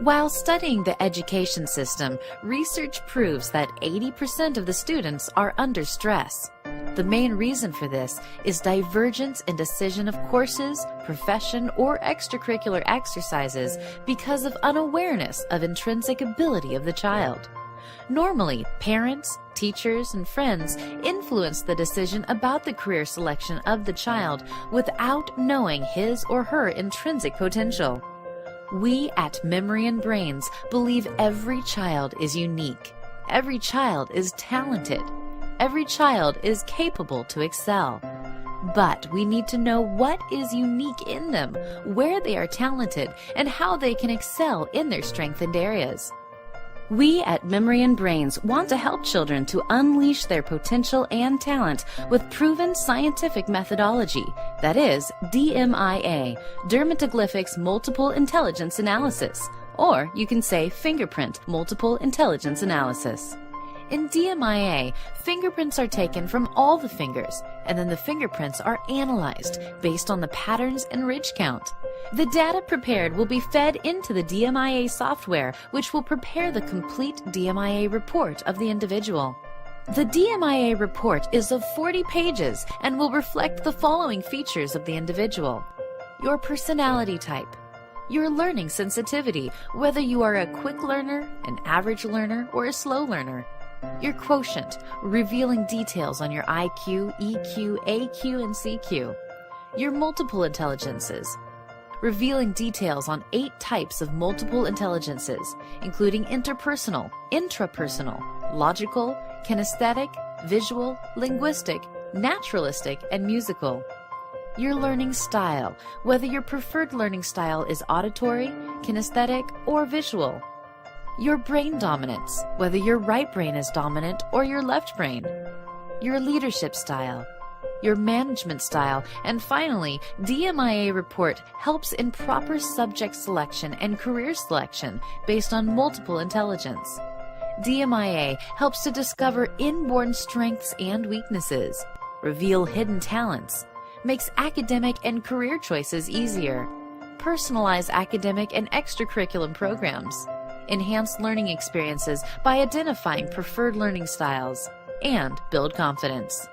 While studying the education system, research proves that 80% of the students are under stress. The main reason for this is divergence in decision of courses, profession, or extracurricular exercises because of unawareness of intrinsic ability of the child. Normally, parents, teachers, and friends influence the decision about the career selection of the child without knowing his or her intrinsic potential. We at Memory and Brains believe every child is unique. Every child is talented. Every child is capable to excel. But we need to know what is unique in them, where they are talented, and how they can excel in their strengthened areas. We at Memory and Brains want to help children to unleash their potential and talent with proven scientific methodology, that is, DMIA, Dermatoglyphics Multiple Intelligence Analysis, or you can say Fingerprint Multiple Intelligence Analysis. In DMIA, fingerprints are taken from all the fingers, and then the fingerprints are analyzed based on the patterns and ridge count. The data prepared will be fed into the DMIA software, which will prepare the complete DMIA report of the individual. The DMIA report is of 40 pages and will reflect the following features of the individual: your personality type, your learning sensitivity, whether you are a quick learner, an average learner, or a slow learner, your quotient, revealing details on your IQ, EQ, AQ, and CQ, your multiple intelligences, revealing details on 8 types of multiple intelligences, including interpersonal, intrapersonal, logical, kinesthetic, visual, linguistic, naturalistic, and musical. Your learning style, whether your preferred learning style is auditory, kinesthetic, or visual. Your brain dominance, whether your right brain is dominant or your left brain. Your leadership style, your management style, and finally, DMIA report helps in proper subject selection and career selection based on multiple intelligence. DMIA helps to discover inborn strengths and weaknesses, reveal hidden talents, makes academic and career choices easier, personalize academic and extracurricular programs, enhance learning experiences by identifying preferred learning styles, and build confidence.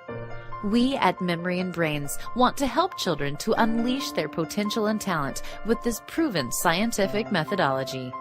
We at Memory and Brains want to help children to unleash their potential and talent with this proven scientific methodology.